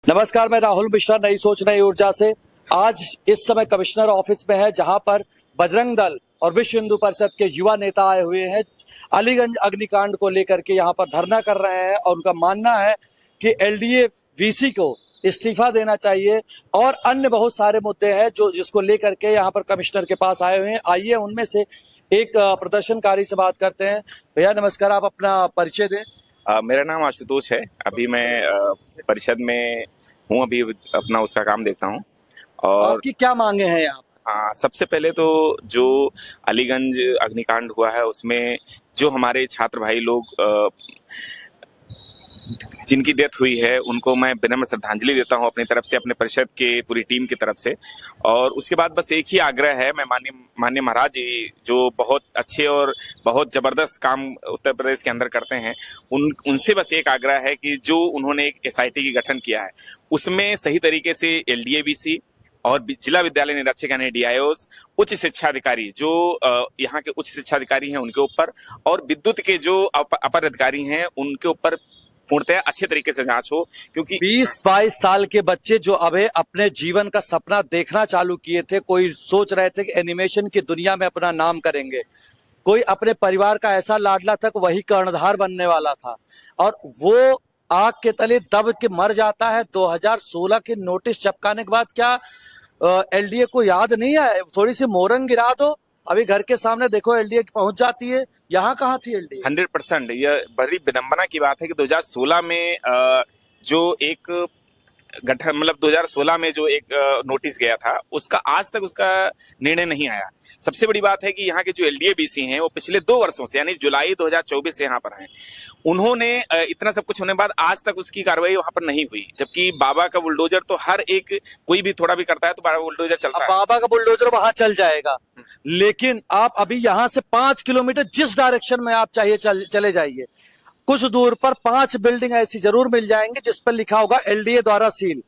नमस्कार, मैं राहुल मिश्रा, नई सोच नई ऊर्जा से। आज इस समय कमिश्नर ऑफिस में है, जहां पर बजरंग दल और विश्व हिंदू परिषद के युवा नेता आए हुए हैं। अलीगंज अग्निकांड को लेकर के यहां पर धरना कर रहे हैं और उनका मानना है कि एलडीए वीसी को इस्तीफा देना चाहिए और अन्य बहुत सारे मुद्दे हैं जो जिसको लेकर के यहाँ पर कमिश्नर के पास आए हुए हैं। आइए उनमें से एक प्रदर्शनकारी से बात करते हैं। भैया नमस्कार, आप अपना परिचय दें। मेरा नाम आशुतोष है। अभी मैं परिषद में हूँ, अभी अपना उसका काम देखता हूँ। और आपकी क्या मांगे हैं यहाँ? सबसे पहले तो जो अलीगंज अग्निकांड हुआ है उसमें जो हमारे छात्र भाई लोग जिनकी डेथ हुई है उनको मैं विनम्र श्रद्धांजलि देता हूं अपनी तरफ से, अपने परिषद के पूरी टीम की तरफ से। और उसके बाद बस एक ही आग्रह है, मैं माननीय महाराज जी जो बहुत अच्छे और बहुत जबरदस्त काम उत्तर प्रदेश के अंदर करते हैं, उनसे बस एक आग्रह है कि जो उन्होंने एक एसआईटी की गठन किया है उसमें सही तरीके से एलडीएवीसी और जिला विद्यालय निरीक्षक यानी डीआईओस, उच्च शिक्षा अधिकारी जो यहाँ के उच्च शिक्षा अधिकारी हैं उनके ऊपर, और विद्युत के जो अपर अधिकारी हैं उनके ऊपर पूर्णतः अच्छे तरीके से जांच हो। क्योंकि 20-22 साल के बच्चे जो अभी अपने जीवन का सपना देखना चालू किए थे, कोई सोच रहे थे कि एनिमेशन की दुनिया में अपना नाम करेंगे, कोई अपने परिवार का ऐसा लाडला था कि वही कर्णधार बनने वाला था, और वो आग के तले दब के मर जाता है। 2016 के नोटिस चपकाने के बाद क्या एलडीए को याद नहीं आया? थोड़ी सी मोरंग गिरा दो, अभी घर के सामने देखो एलडीए पहुंच जाती है। यहाँ कहाँ थी एलडीए? 100% यह बड़ी विडंबना की बात है कि 2016 में जो एक गठन, मतलब 2016 में जो एक नोटिस गया था उसका आज तक उसका निर्णय नहीं आया। सबसे बड़ी बात है कि यहाँ के जो एलडीएवीसी हैं वो पिछले 2 वर्षों से यानी जुलाई 2024 से यहाँ पर हैं। उन्होंने इतना सब कुछ होने के बाद आज तक उसकी कार्रवाई वहां पर नहीं हुई, जबकि बाबा का बुलडोजर तो हर एक कोई भी थोड़ा भी करता है तो बाबा बुलडोजर चलता है। बाबा का बुलडोजर वहां चल जाएगा, लेकिन आप अभी यहाँ से 5 किलोमीटर जिस डायरेक्शन में आप चाहिए चले जाइए, कुछ दूर पर 5 बिल्डिंग ऐसी जरूर मिल जाएंगी जिस पर लिखा होगा एलडीए द्वारा सील।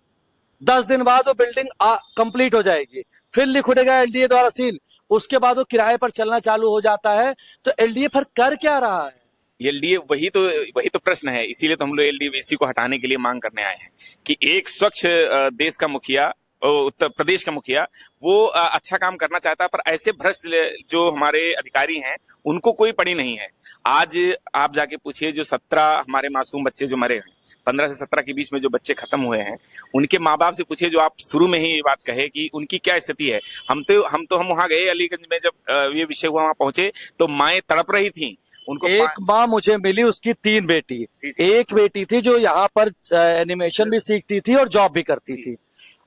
10 दिन बाद वो बिल्डिंग कंप्लीट हो जाएगी, फिर लिख उठेगा एलडीए द्वारा सील, उसके बाद वो किराए पर चलना चालू हो जाता है। तो एलडीए फिर कर क्या रहा है? एलडीए वही तो प्रश्न है। इसीलिए तो हम लोग एलडीएवीसी को हटाने के लिए मांग करने आए हैं कि एक स्वच्छ देश का मुखिया, उत्तर प्रदेश का मुखिया, वो अच्छा काम करना चाहता है, पर ऐसे भ्रष्ट जो हमारे अधिकारी हैं उनको कोई पड़ी नहीं है। आज आप जाके पूछिए, जो 17 हमारे मासूम बच्चे जो मरे हैं, 15 से 17 के बीच में जो बच्चे खत्म हुए हैं, उनके माँ बाप से पूछिए, जो आप शुरू में ही ये बात कहे कि उनकी क्या स्थिति है। हम वहां गए अलीगंज में, जब ये विषय हुआ वहां पहुंचे तो माएं तड़प रही थी। उनको एक माँ मुझे मिली, उसकी 3 बेटी। एक बेटी थी जो यहाँ पर एनिमेशन भी सीखती थी और जॉब भी करती थी,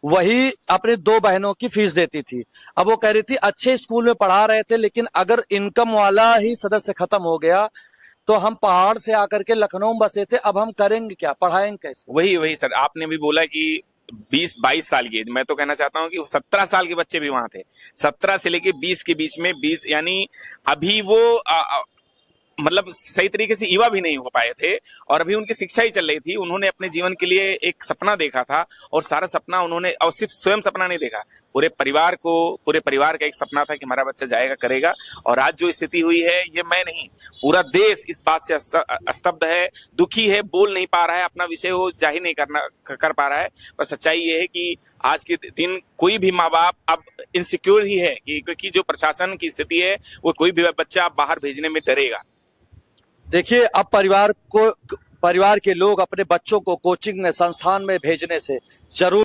वही अपने 2 बहनों की फीस देती थी। अब वो कह रही थी अच्छे स्कूल में पढ़ा रहे थे, लेकिन अगर इनकम वाला ही सदस्य खत्म हो गया तो हम पहाड़ से आकर के लखनऊ में बसे थे, अब हम करेंगे क्या, पढ़ाएंगे कैसे? वही सर, आपने भी बोला कि 20-22 साल की एज, मैं तो कहना चाहता हूं कि 17 साल के बच्चे भी वहां थे। 17 से लेके 20 के बीच में, 20 यानी अभी वो मतलब सही तरीके से युवा भी नहीं हो पाए थे, और अभी उनकी शिक्षा ही चल रही थी। उन्होंने अपने जीवन के लिए एक सपना देखा था, और सारा सपना उन्होंने, और सिर्फ स्वयं सपना नहीं देखा, पूरे परिवार का एक सपना था कि हमारा बच्चा जाएगा, करेगा। और आज जो स्थिति हुई है, ये मैं नहीं, पूरा देश इस बात से स्तब्ध है, दुखी है, बोल नहीं पा रहा है, अपना विषय वो जाहिर नहीं कर पा रहा है। पर सच्चाई ये है कि आज के दिन कोई भी माँ बाप अब इनसिक्योर ही है, क्योंकि जो प्रशासन की स्थिति है वो कोई भी बच्चा बाहर भेजने में डरेगा। देखिए, अब परिवार के लोग अपने बच्चों को कोचिंग में, संस्थान में भेजने से जरूर